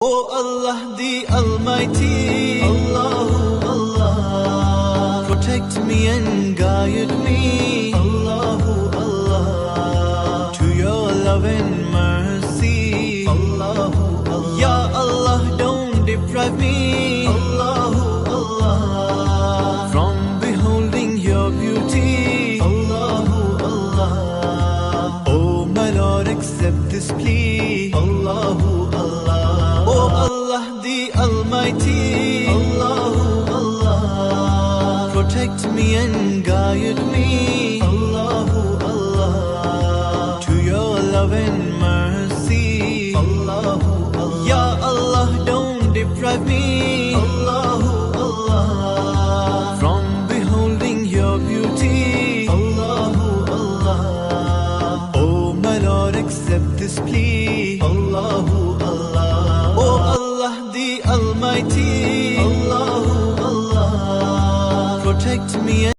Oh Allah the Almighty, Allahu Allah, protect me and guide me, Allahu Allah, to your love and mercy, Allahu Allah. Ya Allah, don't deprive me, Allahu Allah, from beholding your beauty, Allahu Allah. Oh my Lord, accept this plea, Allahu Allah. Oh Allah the Almighty, Allahu Allah, protect me and guide me, Allahu Allah, to your love and mercy, Allahu Allah. Ya Allah, don't deprive me, Allahu Allah, from beholding your beauty, Allahu Allah. Oh my Lord, accept this plea, Allahu Allah. Oh Allah the Almighty, Allahu Allah, protect me.